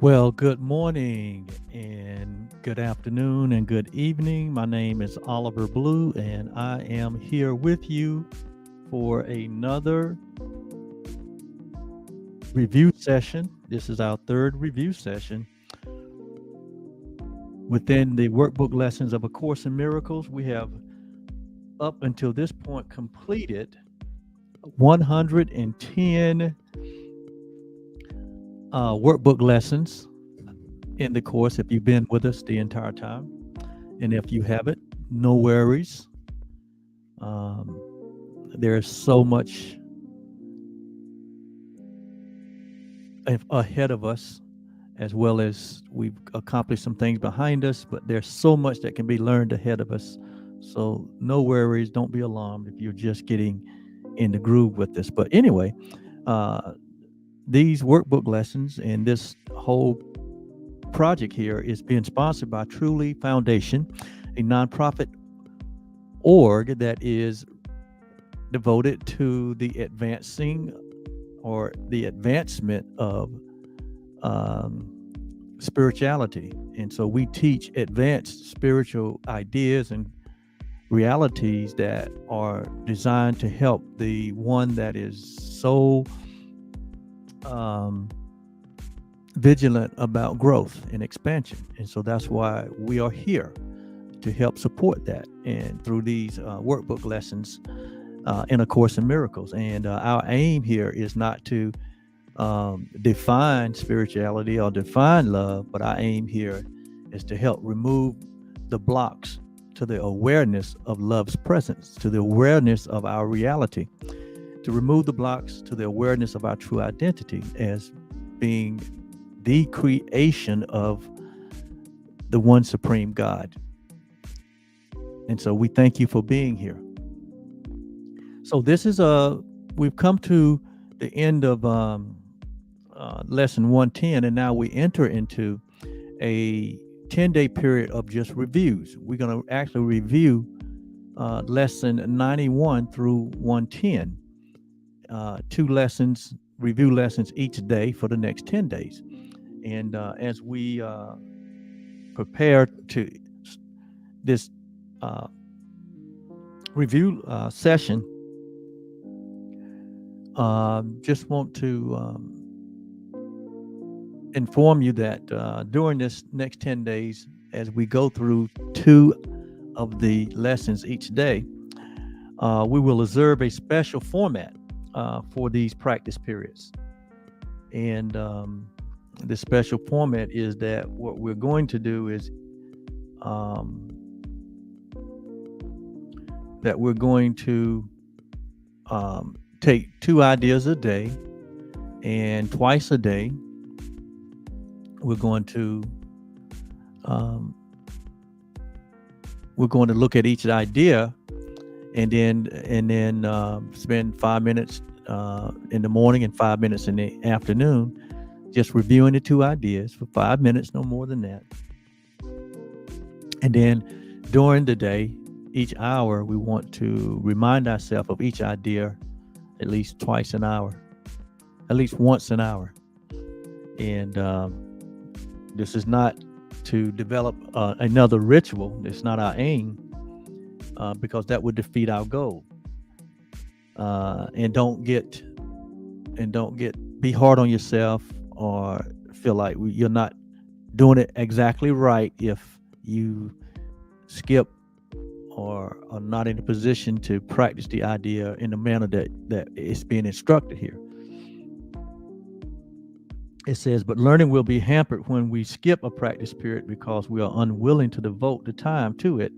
Well, good morning and good afternoon and good evening. My name is Oliver Blue, and I am here with you for another review session. This is our third review session within the workbook lessons of A Course in Miracles. We have, up until this point, completed 110 workbook lessons in the course if you've been with us the entire time. And if you haven't, no worries. Um, there's so much ahead of us, as well as we've accomplished some things behind us, but there's so much that can be learned ahead of us. So, no worries. Don't be alarmed if you're just getting in the groove with this. But anyway, uh, these workbook lessons and this whole project here is being sponsored by Truly Foundation, a nonprofit org that is devoted to the advancing or the advancement of spirituality. And so we teach advanced spiritual ideas and realities that are designed to help the one that is so vigilant about growth and expansion. And so that's why we are here to help support that. And through these workbook lessons in A Course in Miracles. And our aim here is not to define spirituality or define love, but our aim here is to help remove the blocks to the awareness of love's presence, to the awareness of our reality, to remove the blocks to the awareness of our true identity as being the creation of the one supreme God. And so we thank you for being here. So this is we've come to the end of lesson 110, and now we enter into a 10-day period of just reviews. We're going to actually review lesson 91 through 110, two lessons, review lessons each day for the next 10 days. And as we prepare to this review session, just want to inform you that during this next 10 days, as we go through two of the lessons each day, we will observe a special format for these practice periods. And the special format is that what we're going to do is that we're going to take two ideas a day, and twice a day we're going to look at each idea, and then spend 5 minutes in the morning and 5 minutes in the afternoon just reviewing the two ideas for 5 minutes, no more than that. And then during the day, each hour, we want to remind ourselves of each idea at least twice an hour, at least once an hour. And this is not to develop another ritual. It's not our aim, because that would defeat our goal. And don't be hard on yourself or feel like you're not doing it exactly right if you skip or are not in a position to practice the idea in the manner that is being instructed here. It says, but learning will be hampered when we skip a practice period because we are unwilling to devote the time to it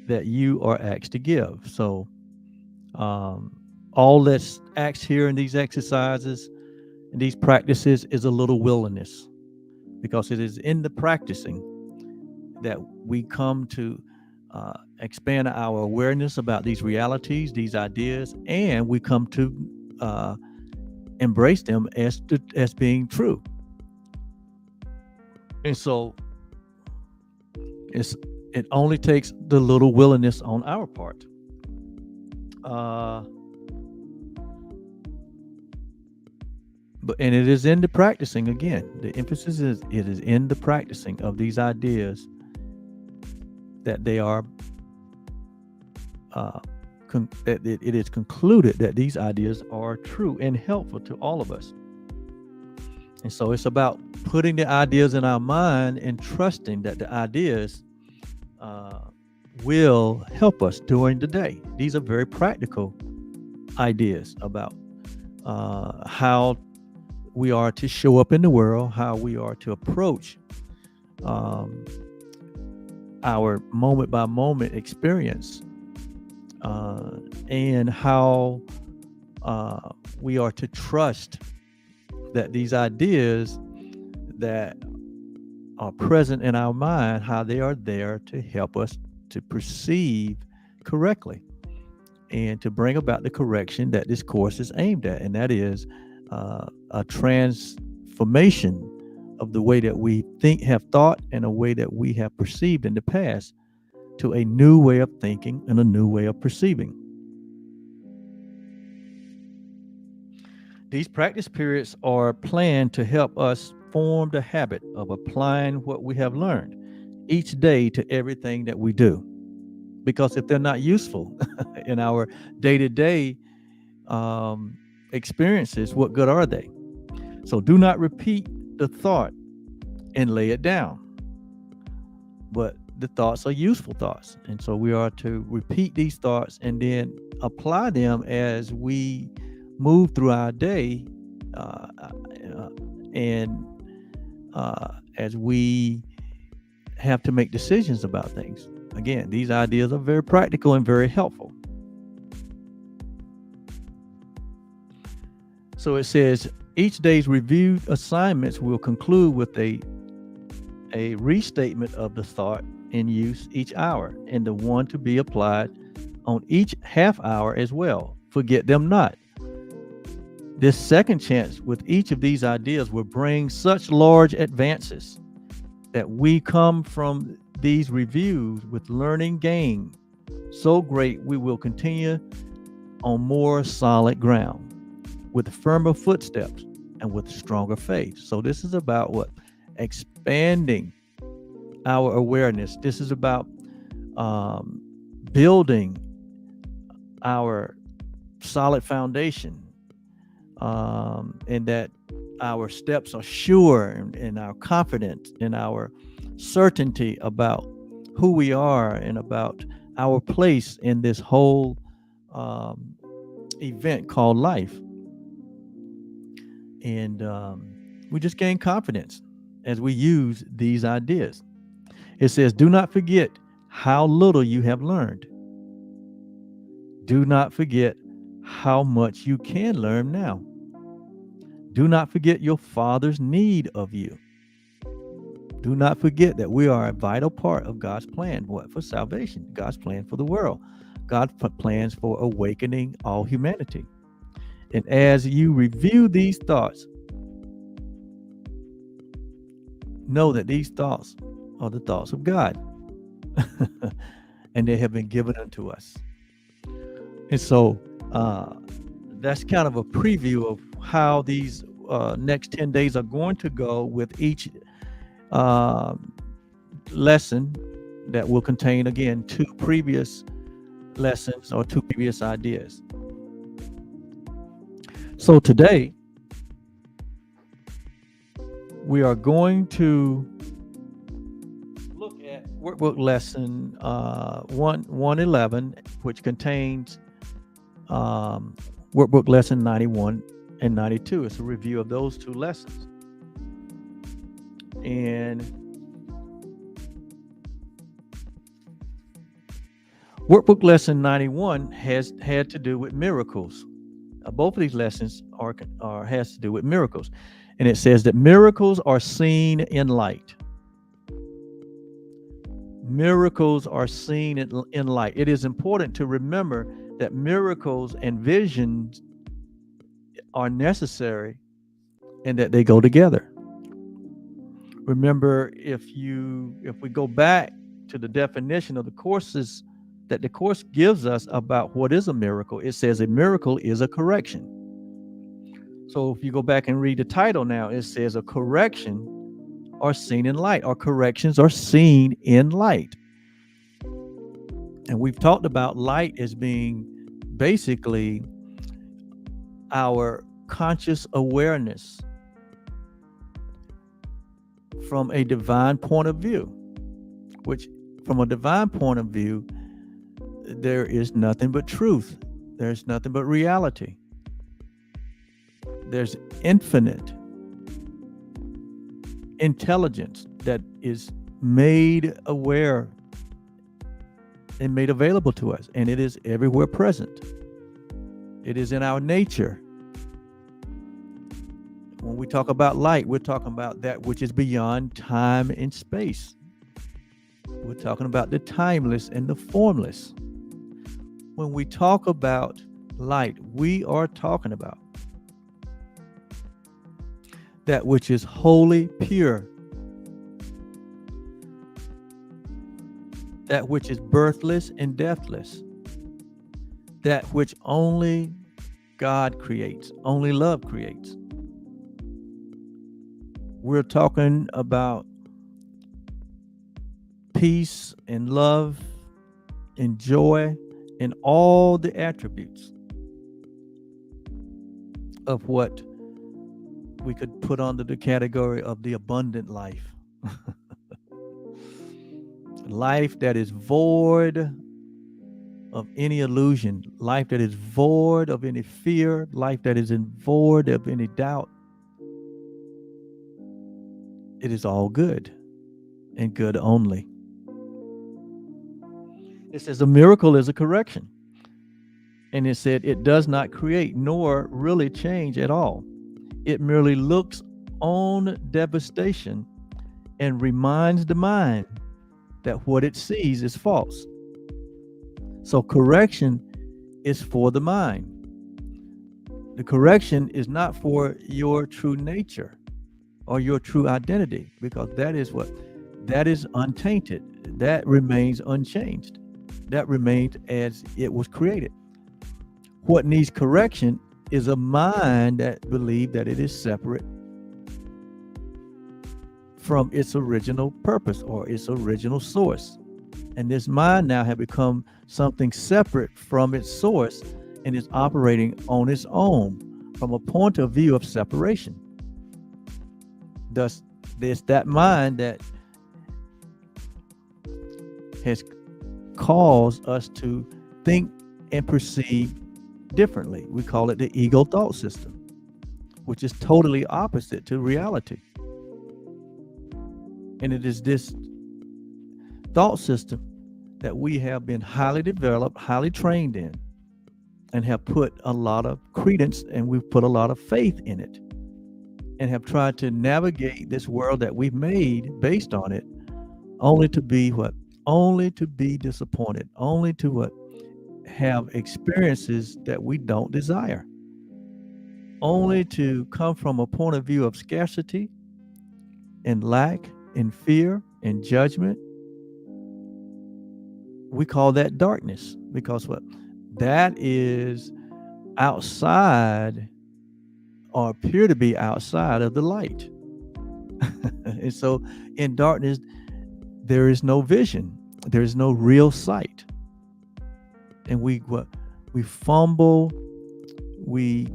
that you are asked to give. So all that's asked here in these exercises and these practices is a little willingness, because it is in the practicing that we come to expand our awareness about these realities, these ideas, and we come to embrace them as being true. And so it only takes the little willingness on our part. And it is in the practicing again. The emphasis is it is in the practicing of these ideas that they are that it is concluded that these ideas are true and helpful to all of us. And so it's about putting the ideas in our mind and trusting that the ideas will help us during the day. These are very practical ideas about how we are to show up in the world, how we are to approach our moment by moment experience, and how we are to trust that these ideas that are present in our mind, how they are there to help us to perceive correctly and to bring about the correction that this course is aimed at. And that is a transformation of the way that we think, have thought, and a way that we have perceived in the past to a new way of thinking and a new way of perceiving. These practice periods are planned to help us form the habit of applying what we have learned each day to everything that we do. Because if they're not useful in our day-to-day experiences, what good are they? So do not repeat the thought and lay it down. But the thoughts are useful thoughts. And so we are to repeat these thoughts and then apply them as we move through our day and as we have to make decisions about things. Again, these ideas are very practical and very helpful. So it says each day's reviewed assignments will conclude with a restatement of the thought in use each hour, and the one to be applied on each half hour as well. Forget them not. This second chance with each of these ideas will bring such large advances that we come from these reviews with learning gained so great we will continue on more solid ground with firmer footsteps and with stronger faith. So this is about what? Expanding our awareness. This is about building our solid foundation, and that our steps are sure, and our confidence and our certainty about who we are and about our place in this whole event called life. And we just gain confidence as we use these ideas. It says, do not forget how little you have learned. Do not forget how much you can learn now. Do not forget your Father's need of you. Do not forget that we are a vital part of God's plan. What? For salvation. God's plan for the world. God's plans for awakening all humanity. And as you review these thoughts, know that these thoughts are the thoughts of God. And they have been given unto us. And so that's kind of a preview of how these next 10 days are going to go, with each lesson that will contain, again, 2 previous lessons or 2 previous ideas. So today, we are going to look at workbook lesson 111, which contains workbook lesson 91 and 92. It's a review of those 2 lessons. And workbook lesson 91 had to do with miracles. Both of these lessons has to do with miracles. And it says that miracles are seen in light. Miracles are seen in light. It is important to remember that miracles and visions are necessary and that they go together. Remember, if we go back to the definition of the courses that the course gives us about what is a miracle, it says a miracle is a correction. So if you go back and read the title now, it says a correction are seen in light, or corrections are seen in light. And we've talked about light as being basically our conscious awareness from a divine point of view, which from a divine point of view, there is nothing but truth. There's nothing but reality. There's infinite intelligence that is made aware and made available to us, and it is everywhere present. It is in our nature. When we talk about light, we're talking about that which is beyond time and space. We're talking about the timeless and the formless. When we talk about light, we are talking about that which is wholly pure, that which is birthless and deathless, that which only God creates, only love creates. We're talking about peace and love and joy and all the attributes of what we could put under the category of the abundant life. Life that is void of any illusion, life that is void of any fear, life that is void of any doubt. It is all good and good only. It says a miracle is a correction. And it said it does not create nor really change at all. It merely looks on devastation and reminds the mind that what it sees is false. So correction is for the mind. The correction is not for your true nature or your true identity, because that is untainted. That remains unchanged. That remains as it was created. What needs correction is a mind that believes that it is separate from its original purpose or its original source. And this mind now has become something separate from its source and is operating on its own from a point of view of separation. Thus, there's that mind that has caused us to think and perceive differently. We call it the ego thought system, which is totally opposite to reality. And it is this thought system that we have been highly developed, highly trained in, and have put a lot of credence and we've put a lot of faith in it, and have tried to navigate this world that we've made based on it, only to be what? Only to be disappointed, only to what? Have experiences that we don't desire, only to come from a point of view of scarcity and lack and fear and judgment. We call that darkness, because what? That is outside, or appear to be outside of the light. And so in darkness, there is no vision, there is no real sight. And we fumble, we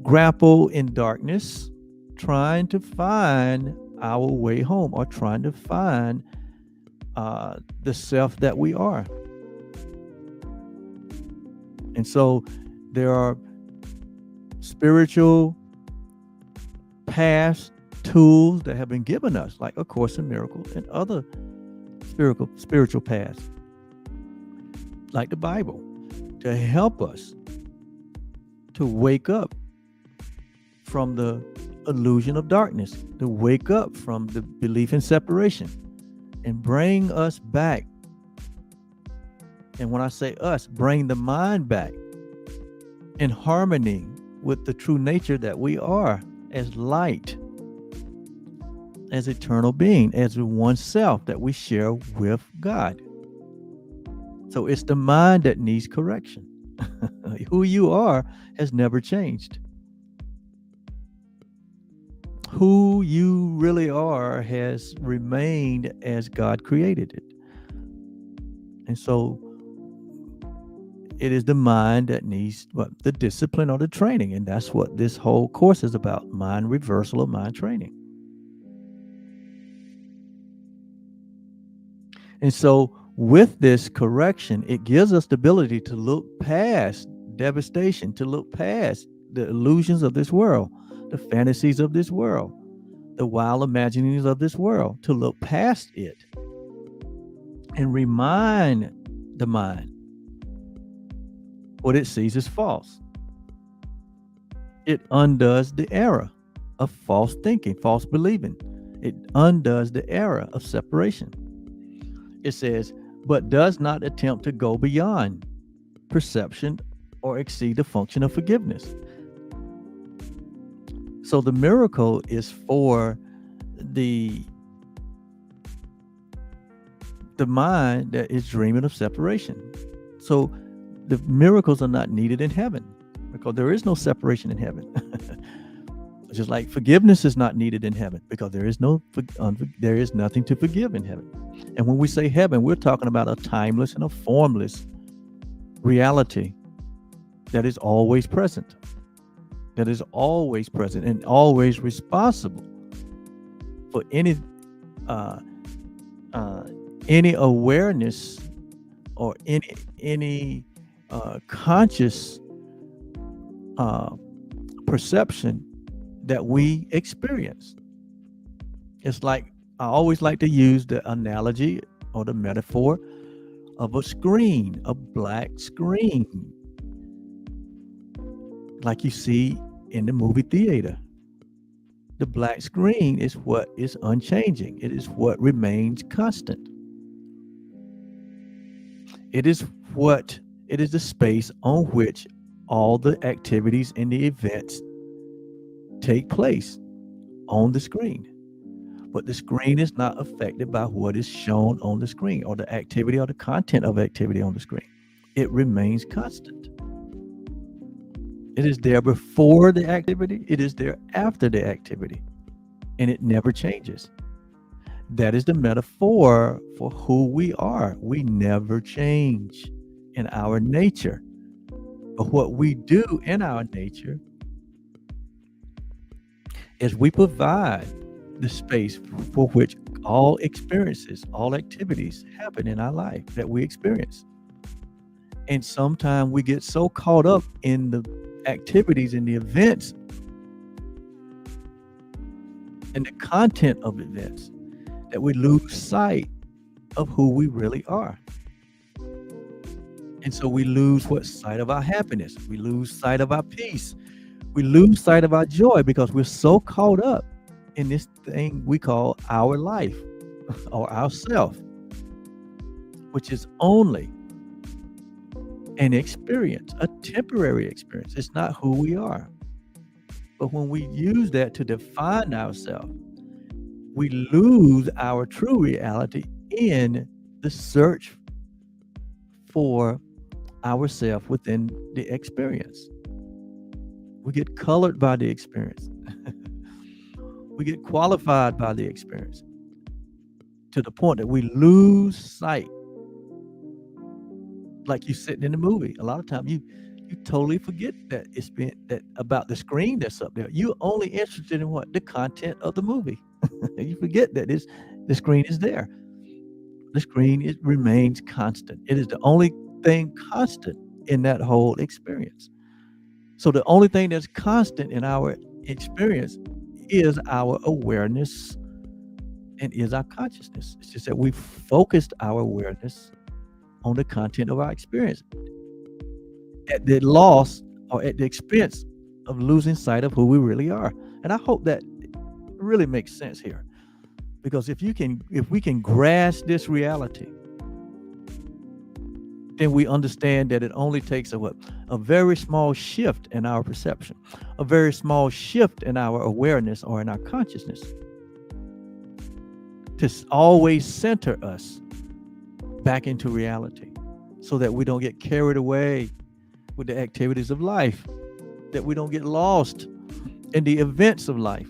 grapple in darkness, trying to find our way home, or trying to find the self that we are. And so there are spiritual paths, tools that have been given us, like A Course in Miracles and other spiritual paths, like the Bible, to help us to wake up from the illusion of darkness, to wake up from the belief in separation, and bring us back. And when I say us, bring the mind back in harmony with the true nature that we are, as light, as eternal being, as one self that we share with God. So it's the mind that needs correction. Who you are has never changed. who you really are has remained as God created it. And so it is the mind that needs the discipline or the training. And that's what this whole course is about, mind reversal or mind training. And so with this correction, it gives us the ability to look past devastation, to look past the illusions of this world, the fantasies of this world, the wild imaginings of this world, to look past it and remind the mind what it sees as false. It undoes the error of false thinking, false believing. It undoes the error of separation. It says, but does not attempt to go beyond perception or exceed the function of forgiveness. So the miracle is for the mind that is dreaming of separation. So the miracles are not needed in heaven because there is no separation in heaven. Just like forgiveness is not needed in heaven because there is nothing to forgive in heaven. And when we say heaven, we're talking about a timeless and a formless reality that is always present, and always responsible for any awareness or any conscious perception that we experience. It's like, I always like to use the analogy or the metaphor of a screen, a black screen, like you see in the movie theater. The black screen is what is unchanging. It is what remains constant. It is the space on which all the activities and the events take place on the screen. But the screen is not affected by what is shown on the screen or the activity or the content of activity on the screen. It remains constant. It is there before the activity. It is there after the activity. And it never changes. That is the metaphor for who we are. We never change in our nature. But what we do in our nature is we provide the space for which all experiences, all activities happen in our life that we experience. And sometimes we get so caught up in the activities and the events and the content of events that we lose sight of who we really are. And so we lose sight of our happiness. We lose sight of our peace. We lose sight of our joy because we're so caught up in this thing we call our life or ourself, which is only an experience, a temporary experience. It's not who we are. But when we use that to define ourselves, we lose our true reality in the search for ourselves within the experience. We get colored by the experience. We get qualified by the experience to the point that we lose sight. Like you sitting in the movie, a lot of times you totally forget that it's been that about the screen that's up there. You're only interested in what? The content of the movie. You forget that the screen is there. The screen remains constant. It is the only thing constant in that whole experience. So the only thing that's constant in our experience is our awareness and is our consciousness. It's just that we focused our awareness on the content of our experience at the loss or at the expense of losing sight of who we really are. And I hope that really makes sense here, because if we can grasp this reality, then we understand that it only takes a very small shift in our perception, a very small shift in our awareness or in our consciousness to always center us back into reality so that we don't get carried away with the activities of life, that we don't get lost in the events of life,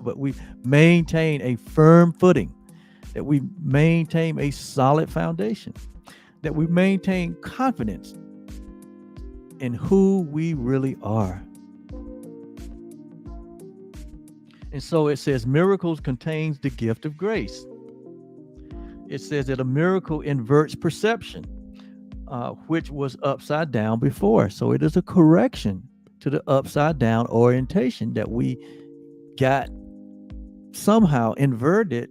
but we maintain a firm footing, that we maintain a solid foundation, that we maintain confidence in who we really are. And so it says miracles contains the gift of grace. It says that a miracle inverts perception, which was upside down before. So it is a correction to the upside down orientation that we got somehow inverted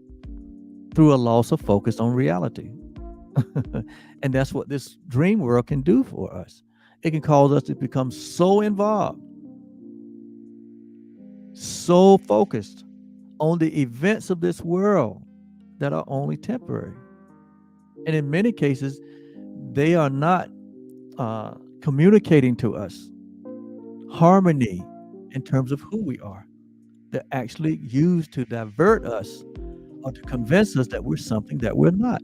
through a loss of focus on reality. And that's what this dream world can do for us. It can cause us to become so involved, so focused on the events of this world that are only temporary. And in many cases, they are not communicating to us harmony in terms of who we are. They're actually used to divert us or to convince us that we're something that we're not.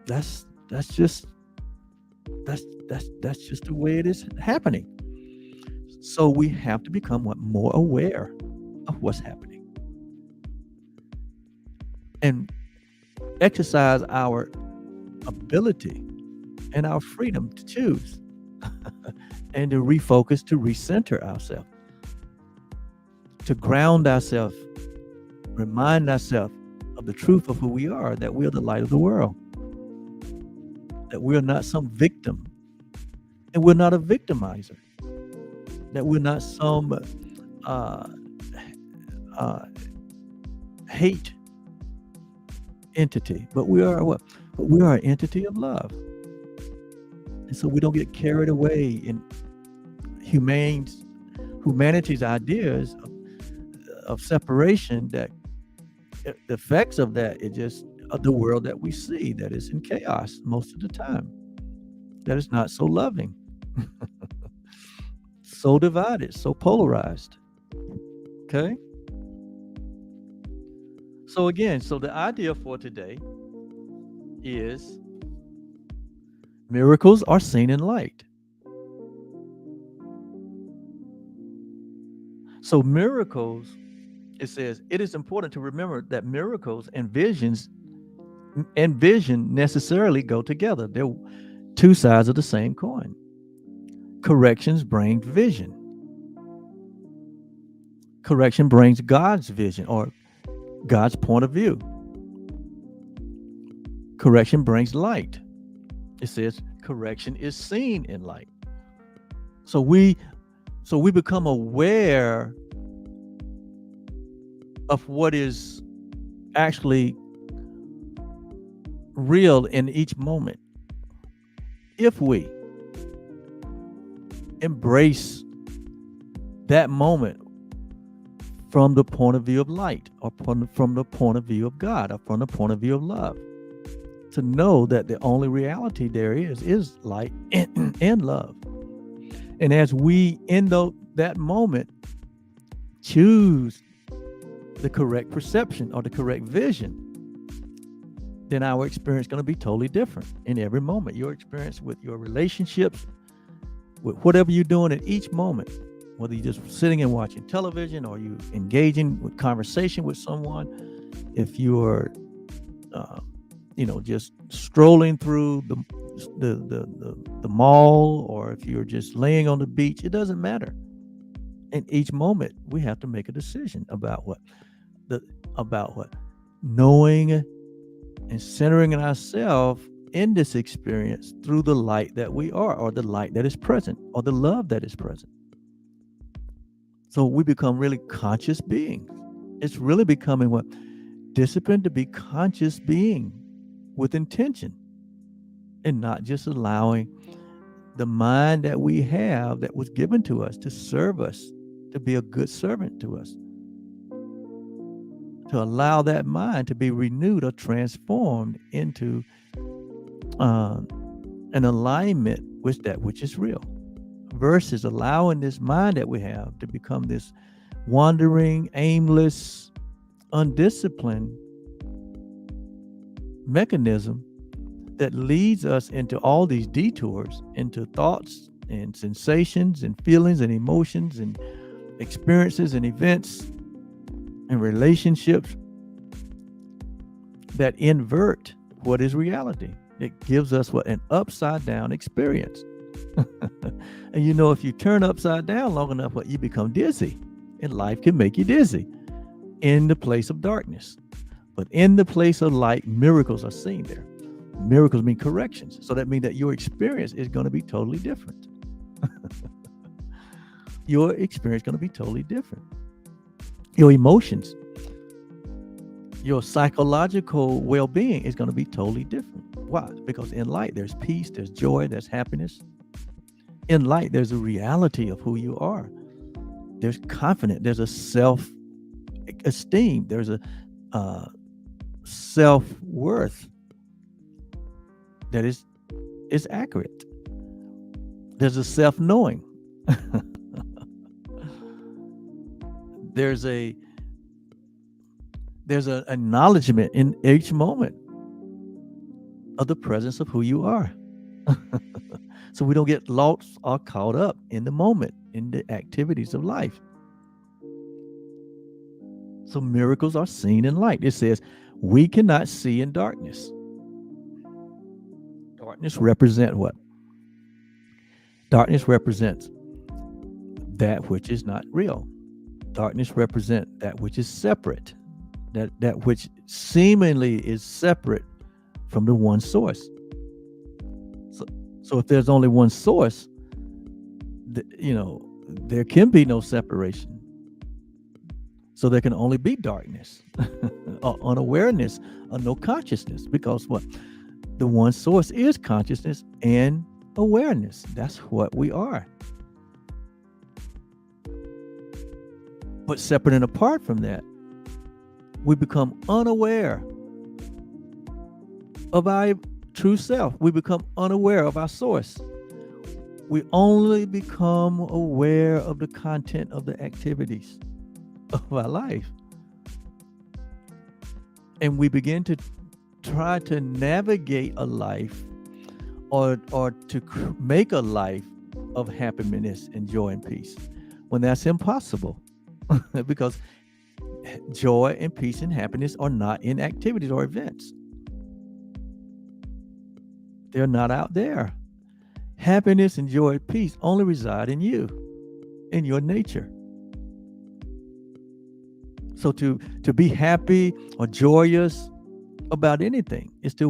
That's just the way it is happening. So we have to become more aware of what's happening and exercise our ability and our freedom to choose and to refocus, to recenter ourselves, to ground ourselves, remind ourselves of the truth of who we are, that we are the light of the world, that we are not some victim, and we're not a victimizer, that we're not some hate entity, but we are what? But we are an entity of love. And so we don't get carried away in humanity's ideas of separation, that the effects of that is just the world that we see, that is in chaos most of the time, that is not so loving, so divided, so polarized. Okay? So again, the idea for today is miracles are seen in light. So miracles, it says, it is important to remember that miracles and vision necessarily go together. They're two sides of the same coin. Corrections bring vision. Correction brings God's vision or God's point of view. Correction brings light. It says correction is seen in light. So we become aware of what is actually real in each moment. If we embrace that moment from the point of view of light, or from the point of view of God, or from the point of view of love, to know that the only reality there is light and love. And as we, in that moment, choose the correct perception or the correct vision, then our experience is going to be totally different in every moment. Your experience with your relationships, with whatever you're doing at each moment, whether you're just sitting and watching television or you engaging with conversation with someone, if you're just strolling through the mall, or if you're just laying on the beach, it doesn't matter. In each moment, we have to make a decision about what knowing and centering ourselves in this experience through the light that we are, or the light that is present, or the love that is present. So we become really conscious beings. It's really becoming what? Discipline to be conscious being with intention, and not just allowing the mind that we have, that was given to us to serve us, to be a good servant to us, to allow that mind to be renewed or transformed into an alignment with that which is real, versus allowing this mind that we have to become this wandering, aimless, undisciplined mechanism that leads us into all these detours, into thoughts, and sensations and feelings and emotions and experiences and events and relationships that invert what is reality. It gives us what? An upside down experience. And you know, if you turn upside down long enough, what, you become dizzy, and life can make you dizzy in the place of darkness. But in the place of light, miracles are seen there. Miracles mean corrections. So that means that your experience is going to be totally different. Your experience is going to be totally different. Your emotions, your psychological well-being is going to be totally different. Why? Because in light, there's peace, there's joy, there's happiness. In light, there's a reality of who you are. There's confidence, there's a self-esteem, there's a self-worth that is accurate. There's a self-knowing. There's an acknowledgement in each moment of the presence of who you are. So we don't get lost or caught up in the moment, in the activities of life. So miracles are seen in light. It says, we cannot see in darkness. Darkness represents what? Darkness represents that which is not real. Darkness represents that which is separate, that which seemingly is separate from the one source. So if there's only one source, there can be no separation. So there can only be darkness, unawareness, or no consciousness, because what? The one source is consciousness and awareness. That's what we are. But separate and apart from that, we become unaware of our true self. We become unaware of our source. We only become aware of the content of the activities of our life. And we begin to try to navigate a life or to make a life of happiness and joy and peace, when that's impossible. Because joy and peace and happiness are not in activities or events. They're not out there. Happiness and joy and peace only reside in you, in your nature. So to be happy or joyous about anything is to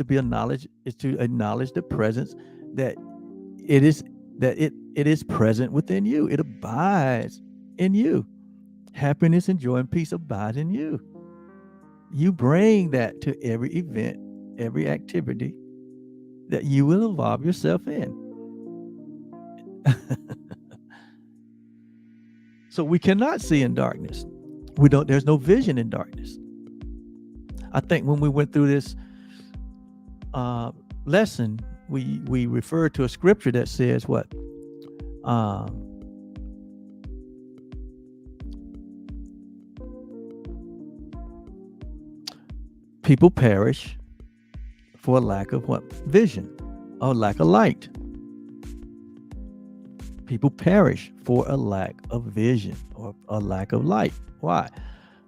acknowledge the presence that it is present within you. It abides in you. Happiness and joy and peace abide in you. You bring that to every event, every activity that you will involve yourself in. So we cannot see in darkness. There's no vision in darkness. I think when we went through this lesson, we referred to a scripture that says what? People perish for a lack of what? Vision, or lack of light. People perish for a lack of vision or a lack of light. Why?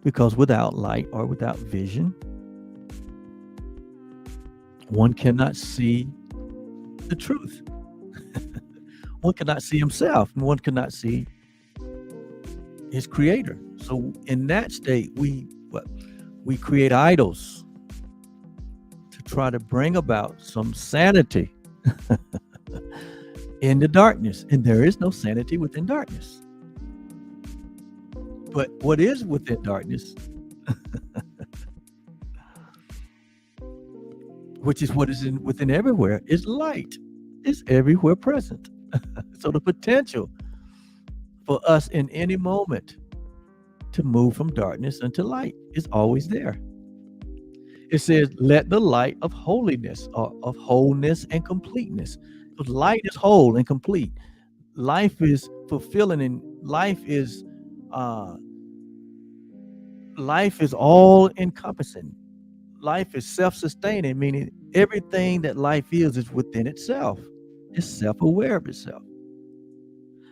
Because without light or without vision, one cannot see the truth. One cannot see himself, and one cannot see his creator. So in that state, we create idols to try to bring about some sanity in the darkness. And there is no sanity within darkness. But what is within darkness, which is what is within everywhere, is light. It's everywhere present. So the potential for us in any moment to move from darkness into light is always there. It says, let the light of holiness, or of wholeness and completeness. Because light is whole and complete. Life is fulfilling, and life is all encompassing. Life is self-sustaining, meaning everything that life is within itself. It's self-aware of itself.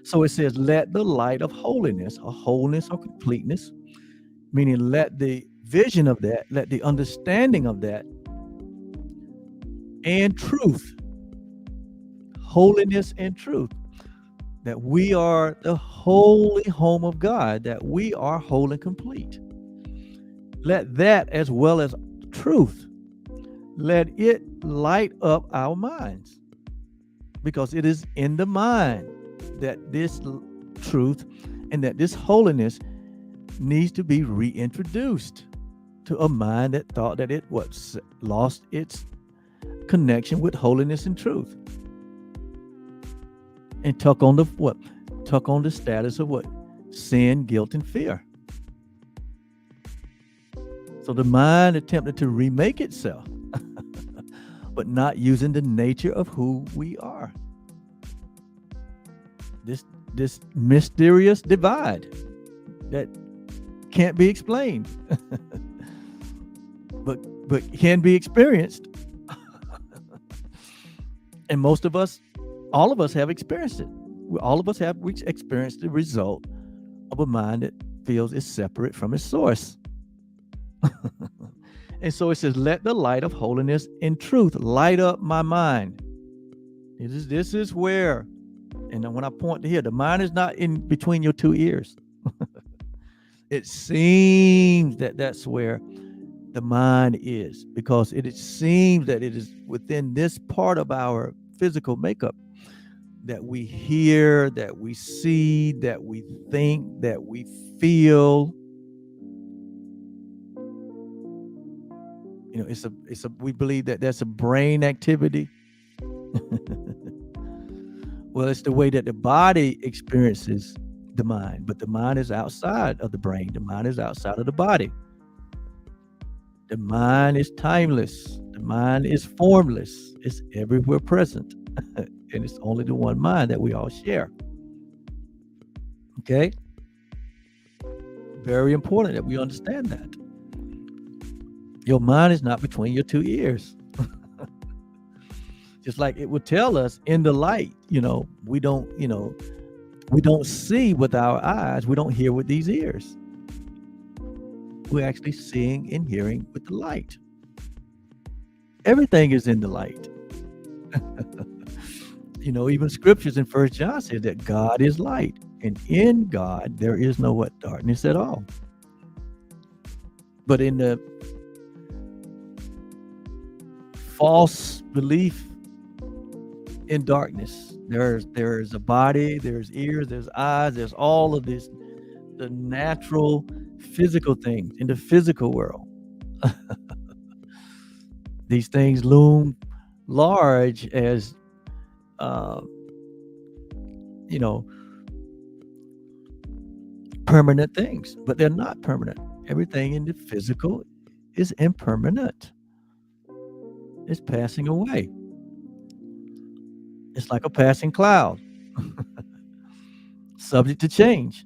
So it says, let the light of holiness, or wholeness or completeness, meaning let the vision of that, let the understanding of that, and truth, holiness and truth, that we are the holy home of God, that we are whole and complete. Let that, as well as truth, let it light up our minds, because it is in the mind that this truth and that this holiness needs to be reintroduced to a mind that thought that it was lost its connection with holiness and truth, and tuck on the status of what? Sin, guilt, and fear. So the mind attempted to remake itself, but not using the nature of who we are. This mysterious divide that can't be explained, but can be experienced. And most of us, all of us have experienced it. All of us have experienced the result of a mind that feels is separate from its source. And so it says, let the light of holiness and truth light up my mind. This is where, and when I point to here, the mind is not in between your two ears. It seems that that's where the mind is, because it seems that it is within this part of our physical makeup that we hear, that we see, that we think, that we feel. You know, we believe that that's a brain activity. Well, it's the way that the body experiences the mind, but the mind is outside of the brain. The mind is outside of the body. The mind is timeless. The mind is formless. It's everywhere present. And it's only the one mind that we all share. Okay? Very important that we understand that. Your mind is not between your two ears. Just like it would tell us in the light, we don't see with our eyes. We don't hear with these ears. We're actually seeing and hearing with the light. Everything is in the light. Even scriptures in 1 John says that God is light, and in God there is no darkness at all. But in the false belief in darkness, there's a body, there's ears, there's eyes, there's all of this, the natural physical things in the physical world. These things loom large as permanent things, but they're not permanent. Everything in the physical is impermanent. It's passing away. It's like a passing cloud, subject to change.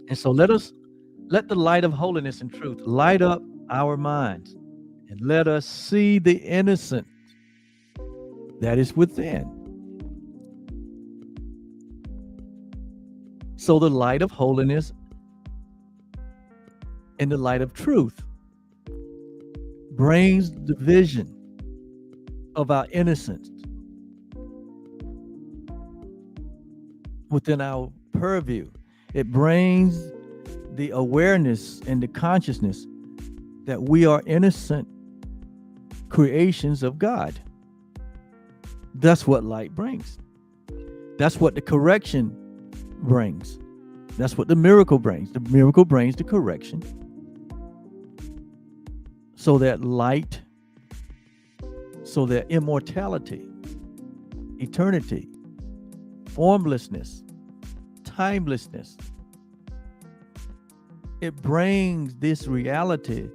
And so let the light of holiness and truth light up our minds, and let us see the innocence that is within. So the light of holiness and the light of truth brings the vision of our innocence within our purview. It brings the awareness and the consciousness that we are innocent creations of God. That's what light brings. That's what the correction brings. That's what the miracle brings. The miracle brings the correction, so that light, so that immortality, eternity, formlessness, timelessness, it brings this reality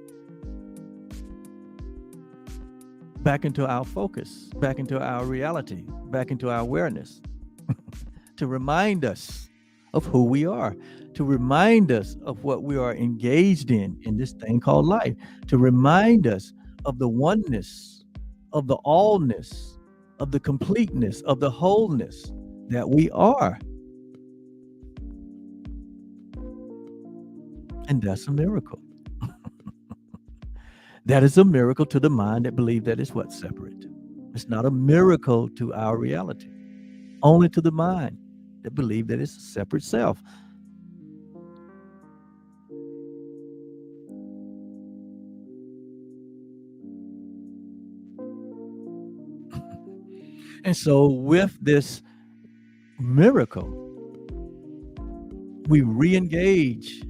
back into our focus, back into our reality, back into our awareness, to remind us of who we are, to remind us of what we are engaged in this thing called life, to remind us of the oneness of the allness, of the completeness, of the wholeness that we are. And that's a miracle. That is a miracle to the mind that believes that it's what's separate. It's not a miracle to our reality, only to the mind that believes that it's a separate self. And so with this miracle, we re-engage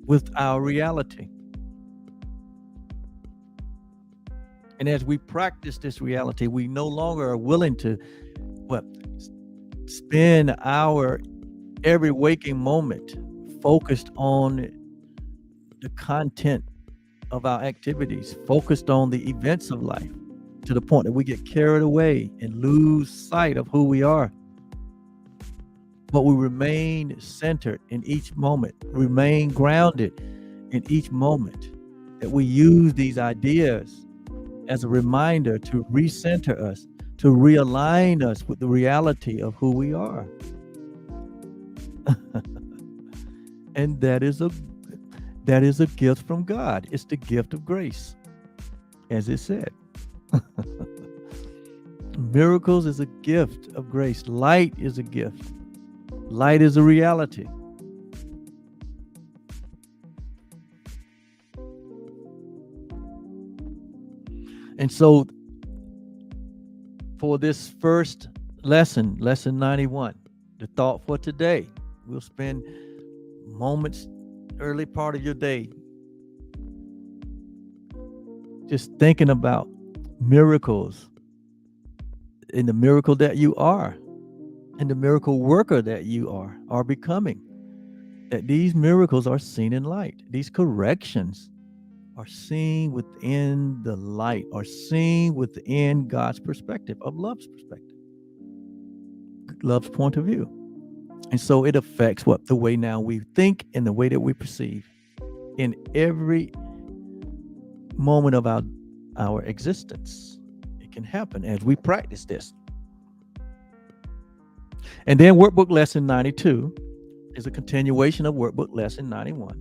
with our reality. And as we practice this reality, we no longer are willing to spend our every waking moment focused on the content of our activities, focused on the events of life, to the point that we get carried away and lose sight of who we are. But we remain centered in each moment, remain grounded in each moment, that we use these ideas as a reminder to recenter us, to realign us with the reality of who we are. And that is a gift from God. It's the gift of grace, as it said. Miracles is a gift of grace. Light is a gift. Light is a reality. And so for this first lesson, lesson 91, the thought for today, we'll spend moments, early part of your day, just thinking about miracles and the miracle that you are and the miracle worker that you are becoming. That these miracles are seen in light. These corrections are seen within the light, are seen within God's perspective, of love's perspective, love's point of view. And so it affects the way now we think and the way that we perceive in every moment of our existence. It can happen as we practice this. And then workbook lesson 92 is a continuation of workbook lesson 91.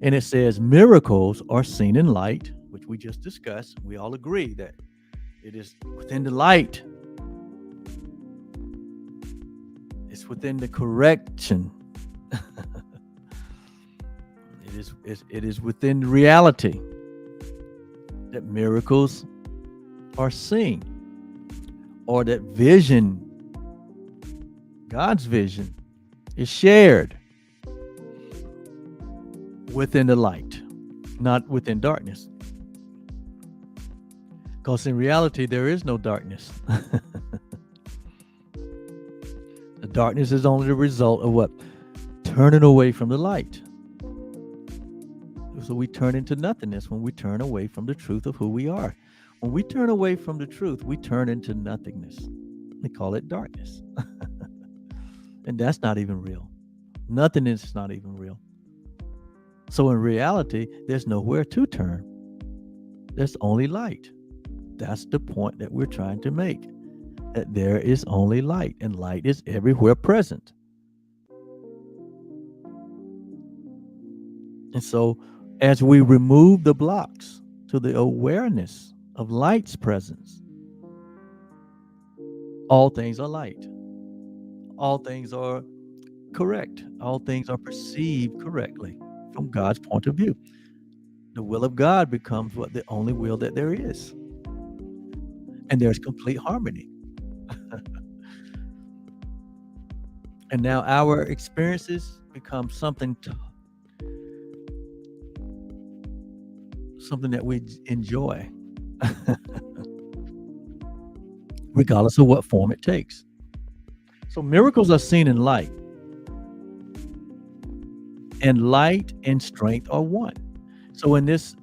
And it says miracles are seen in light, which we just discussed. We all agree that it is within the light. It's within the correction. It is within reality that miracles are seen, or that vision, God's vision, is shared within the light, not within darkness. Because in reality, there is no darkness. The darkness is only the result of what? Turning away from the light. So we turn into nothingness when we turn away from the truth of who we are. When we turn away from the truth, we turn into nothingness. They call it darkness. And that's not even real. Nothingness is not even real. So in reality, there's nowhere to turn. There's only light. That's the point that we're trying to make. That there is only light, and light is everywhere present. And so as we remove the blocks to the awareness of light's presence, all things are light. All things are correct. All things are perceived correctly from God's point of view. The will of God becomes the only will that there is. And there's complete harmony. And now our experiences become something that we enjoy, regardless of what form it takes. So miracles are seen in light, and light and strength are one. So in this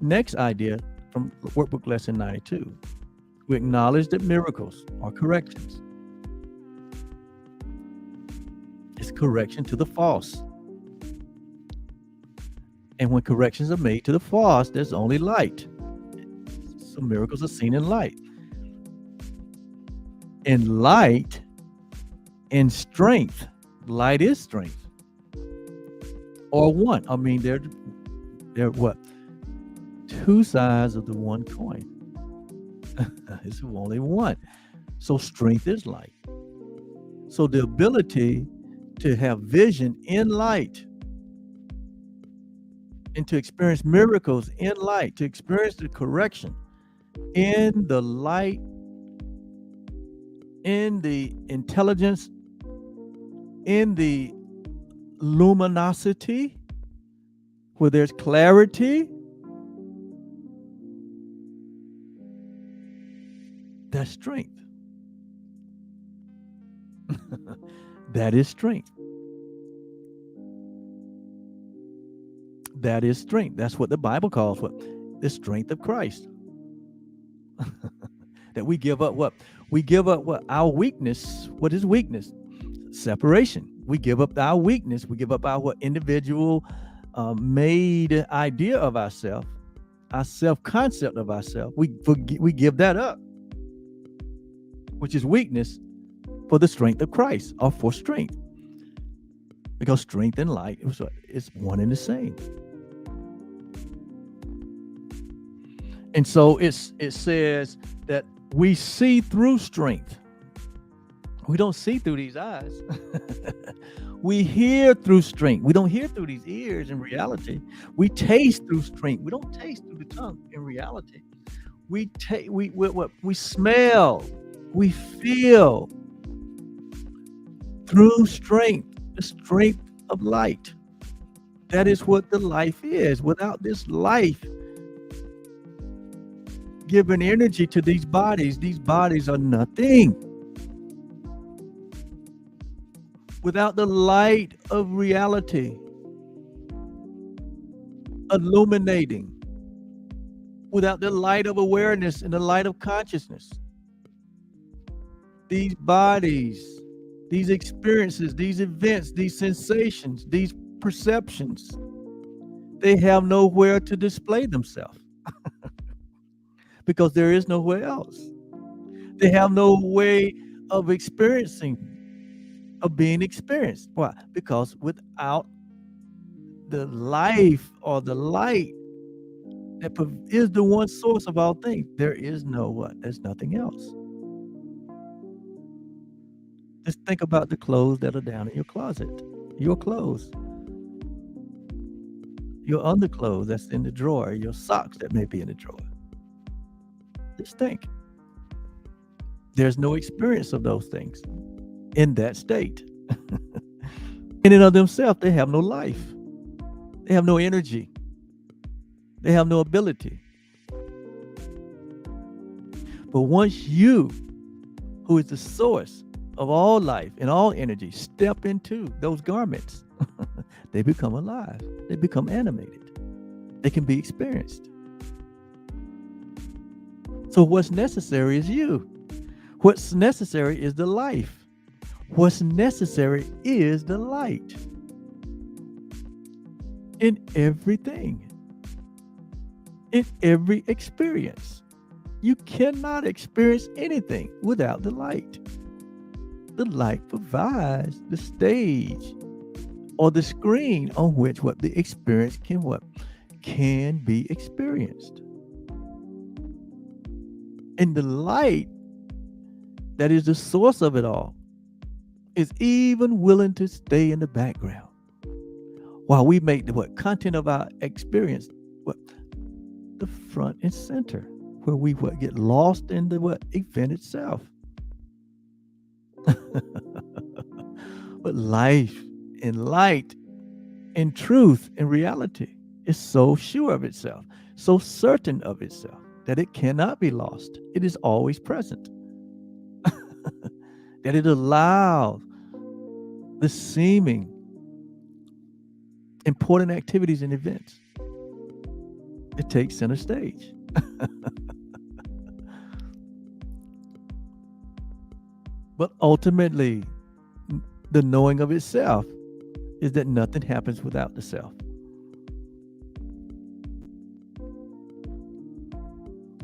next idea from workbook lesson 92, we acknowledge that miracles are corrections. It's correction to the false. And when corrections are made to the false, there's only light. So miracles are seen in light. In light, in strength, light is strength. Or one. I mean, they're what? Two sides of the one coin. It's only one. So strength is light. So the ability to have vision in light and to experience miracles in light, to experience the correction in the light, in the intelligence, in the luminosity, where there's clarity, that's strength. That is strength. That is strength. That's what the Bible calls what? The strength of Christ. That we give up what? We give up what? Our weakness. What is weakness? Separation. We give up our weakness. We give up our what? Individual made idea of ourselves, our self-concept of ourselves. We give that up, which is weakness, for the strength of Christ, or for strength. Because strength and light is one and the same. And so it says that we see through strength. We don't see through these eyes. We hear through strength. We don't hear through these ears in reality. We taste through strength. We don't taste through the tongue in reality. We smell, we feel through strength, the strength of light. That is what the life is. Without this life giving energy to these bodies are nothing. Without the light of reality illuminating, without the light of awareness and the light of consciousness, these bodies, these experiences, these events, these sensations, these perceptions, they have nowhere to display themselves because there is nowhere else. They have no way of experiencing, of being experienced. Why? Because without the life or the light that is the one source of all things, there is no what? There's nothing else. Just think about the clothes that are down in your closet. Your clothes. Your underclothes that's in the drawer. Your socks that may be in the drawer. Just think. There's no experience of those things in that state. In and of themselves, they have no life. They have no energy. They have no ability. But once you, who is the source of all life and all energy, step into those garments, they become alive. They become animated. They can be experienced. So what's necessary is you. What's necessary is the life. What's necessary is the light in everything, in every experience. You cannot experience anything without the light. The light provides the stage or the screen on which what the experience can be experienced. And the light that is the source of it all is even willing to stay in the background while we make the content of our experience the front and center, where we get lost in the event itself. But life and light and truth and reality is so sure of itself, so certain of itself, that it cannot be lost. It is always present. That it allows the seeming important activities and events to take center stage. But ultimately, the knowing of itself is that nothing happens without the self.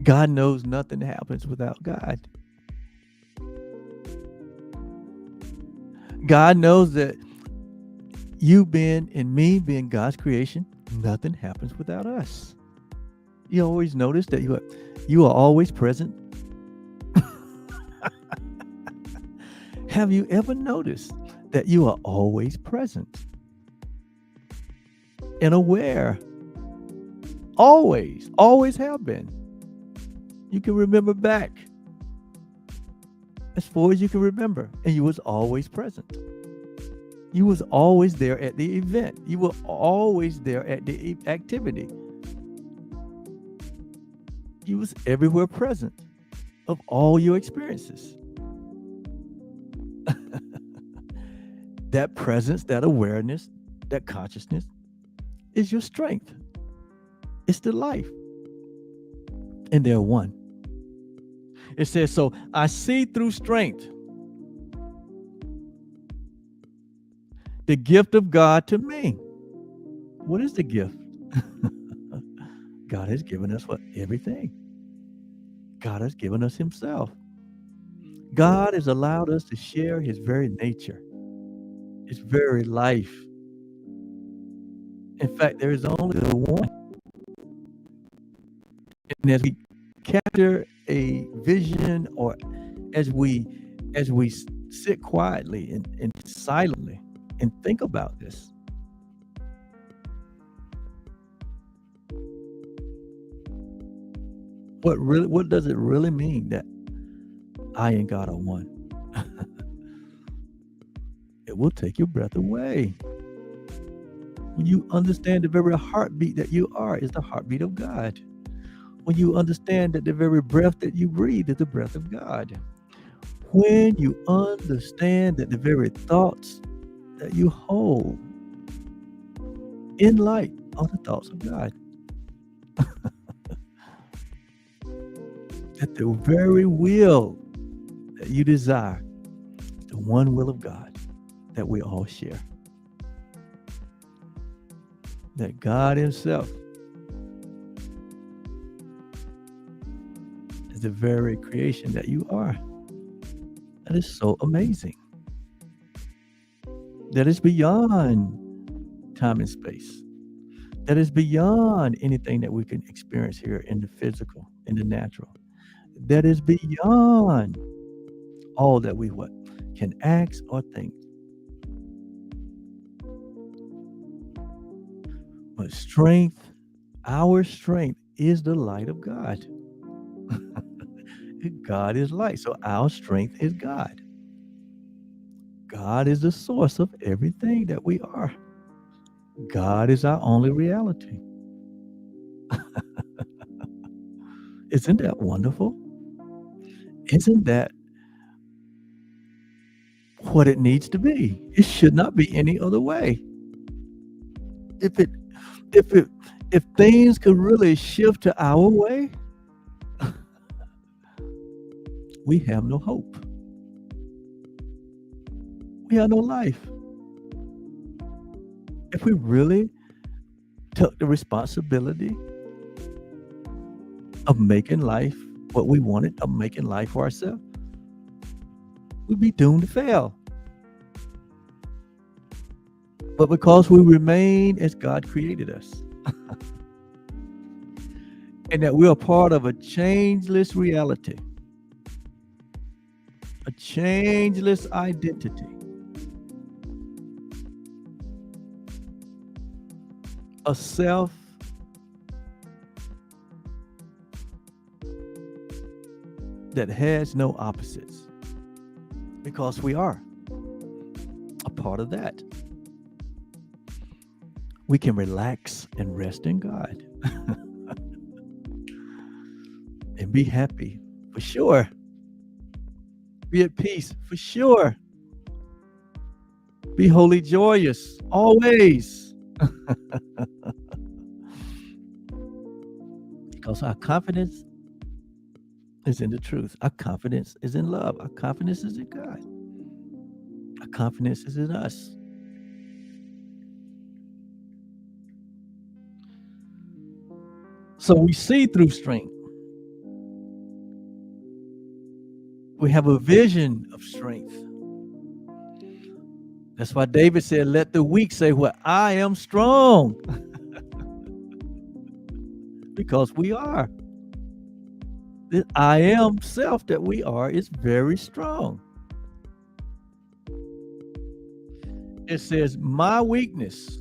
God knows nothing happens without God. God knows that you being and me being God's creation, nothing happens without us. You always notice that you are always present. Have you ever noticed that you are always present and aware? Always have been. You can remember back as far as you can remember, and you was always present. You was always there at the event. You were always there at the activity. You was everywhere present of all your experiences. That presence, that awareness, that consciousness is your strength. It's the life. And they're one. It says, so I see through strength the gift of God to me. What is the gift? God has given us what? Everything. God has given us himself. God has allowed us to share his very nature, his very life. In fact, there is only the one. And as we capture a vision, or as we sit quietly and silently and think about this, what does it really mean that I and God are one? It will take your breath away. When you understand the very heartbeat that you are is the heartbeat of God. When you understand that the very breath that you breathe is the breath of God. When you understand that the very thoughts that you hold in light are the thoughts of God. That the very will that you desire is the one will of God that we all share. That God himself is the very creation that you are. That is so amazing. That is beyond time and space. That is beyond anything that we can experience here in the physical, in the natural. That is beyond all that we can ask or think. But strength, our strength is the light of God. God is light, so our strength is God. God is the source of everything that we are. God is our only reality. Isn't that wonderful? Isn't that what it needs to be? It should not be any other way. If things could really shift to our way, we have no hope. We have no life. If we really took the responsibility of making life what we wanted, of making life for ourselves, we'd be doomed to fail. But because we remain as God created us, and that we are part of a changeless reality, a changeless identity, a self that has no opposites, because we are a part of that. We can relax and rest in God and be happy for sure. Be at peace for sure. Be wholly joyous always. Because our confidence is in the truth. Our confidence is in love. Our confidence is in God. Our confidence is in us. So we see through strength We have a vision of strength. That's why David said, let the weak say, well, I am strong. Because we are. The I am self that we are is very strong. It says, my weakness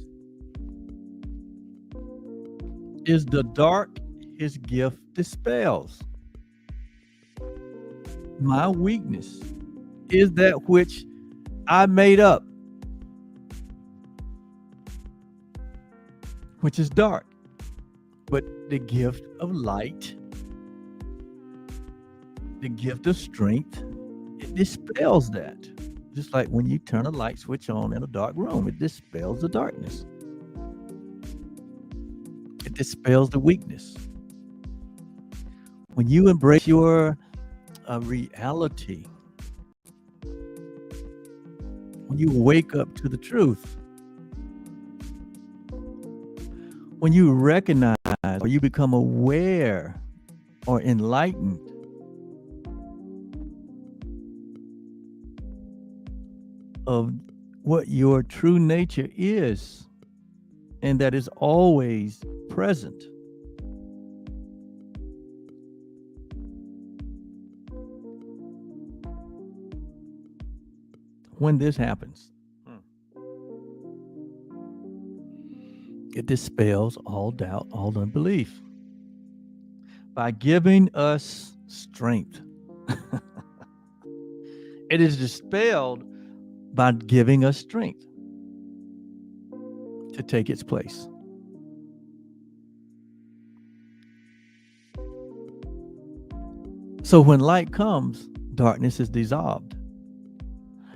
is the dark his gift dispels. My weakness is that which I made up, which is dark. But the gift of light, the gift of strength, it dispels that. Just like when you turn a light switch on in a dark room, it dispels the darkness. It dispels the weakness. When you embrace your reality, when you wake up to the truth, when you recognize or you become aware or enlightened of what your true nature is, and that is always present. When this happens, it dispels all doubt, all unbelief by giving us strength. It is dispelled by giving us strength to take its place. So when light comes, darkness is dissolved.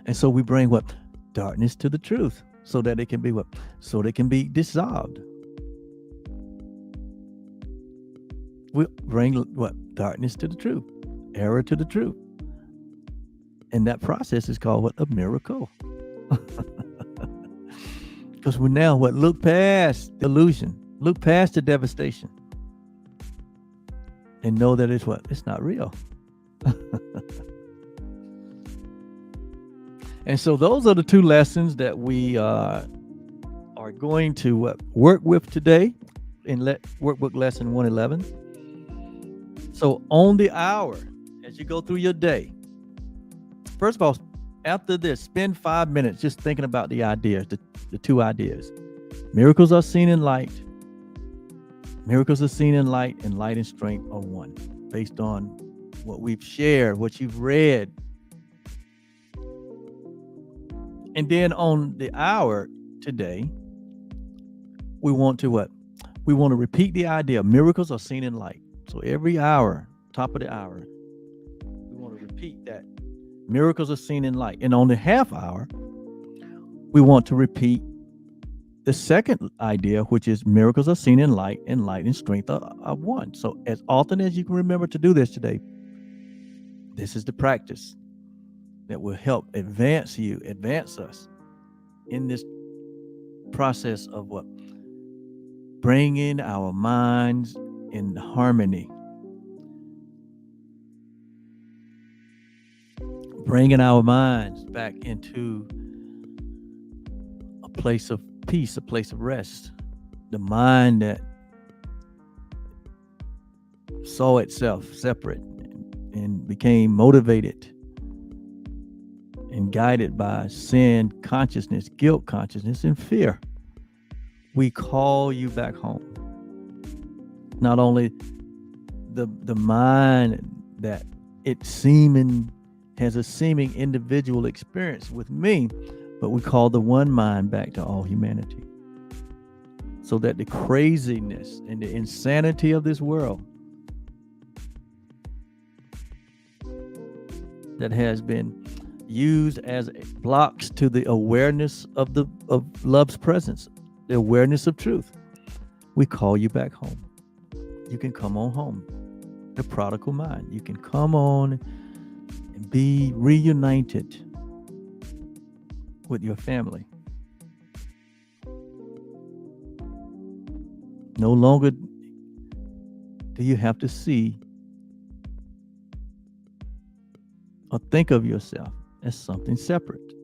And so we bring what? Darkness to the truth, so that it can be what? So that it can be dissolved. We bring what? Darkness to the truth, error to the truth. And that process is called what? A miracle. Because we now what? Look past the illusion, look past the devastation, and know that it's what? It's not real. And so those are the two lessons that we are going to work with today in Workbook Lesson 111. So on the hour, as you go through your day, first of all, after this, spend 5 minutes just thinking about the ideas, the two ideas. Miracles are seen in light. Miracles are seen in light, and light and strength are one, based on what we've shared, what you've read. And then on the hour today, we want to what? We want to repeat the idea. Miracles are seen in light. So every hour, top of the hour, we want to repeat that. Miracles are seen in light. And on the half hour, we want to repeat the second idea, which is miracles are seen in light, and light and strength are one. So as often as you can remember to do this today, this is the practice that will help advance us in this process of what? Bringing our minds in harmony. Bringing our minds back into a place of peace, a place of rest. The mind that saw itself separate and became motivated and guided by sin consciousness, guilt consciousness, and fear. We call you back home. Not only the mind that has a seeming individual experience with me, but we call the one mind back to all humanity. So that the craziness and the insanity of this world that has been used as blocks to the awareness of love's presence, the awareness of truth, we call you back home. You can come on home. The prodigal mind. You can come on and be reunited with your family. No longer do you have to see or think of yourself as something separate,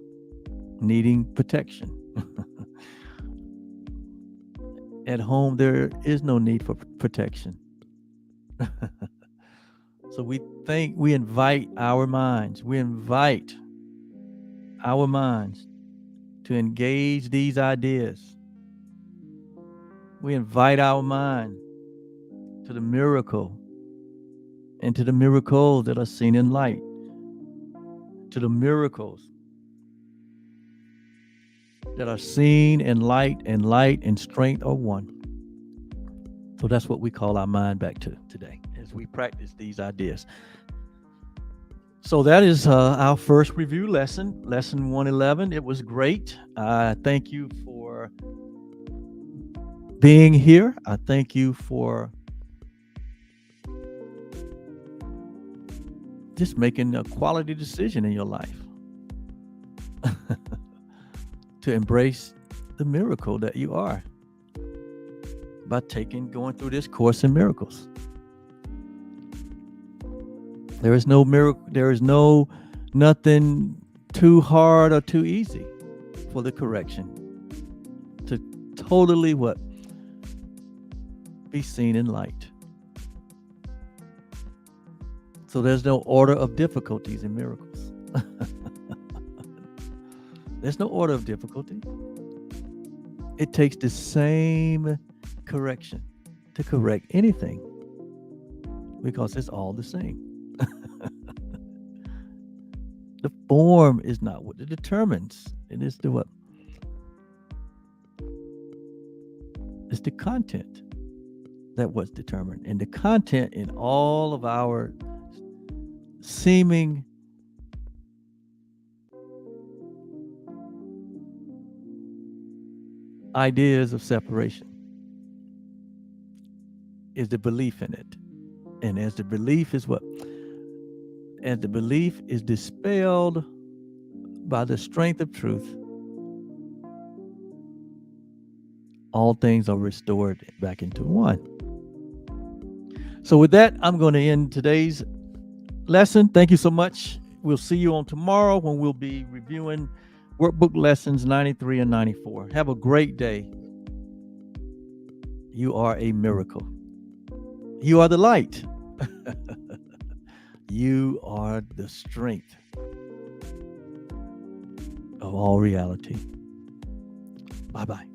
needing protection. At home, there is no need for protection. So we invite our minds, to engage these ideas. We invite our mind to the miracle and to the miracles that are seen in light, to the miracles that are seen in light, and strength are one. So that's what we call our mind back to today as we practice these ideas. So that is our first review lesson 111. It was great. Thank you for being here. I thank you for just making a quality decision in your life to embrace the miracle that you are by going through this Course in Miracles. There is no miracle. There is nothing too hard or too easy for the correction to totally be seen in light. So there's no order of difficulties in miracles. There's no order of difficulty. It takes the same correction to correct anything, because it's all the same. The form is not what it determines. It is it's the content that was determined. And the content in all of our seeming ideas of separation is the belief in it. And as the belief is dispelled by the strength of truth, all things are restored back into one. So with that, I'm going to end today's lesson. Thank you so much. We'll see you on tomorrow when we'll be reviewing Workbook lessons 93 and 94. Have a great day. You are a miracle. You are the light. You are the strength of all reality. Bye-bye.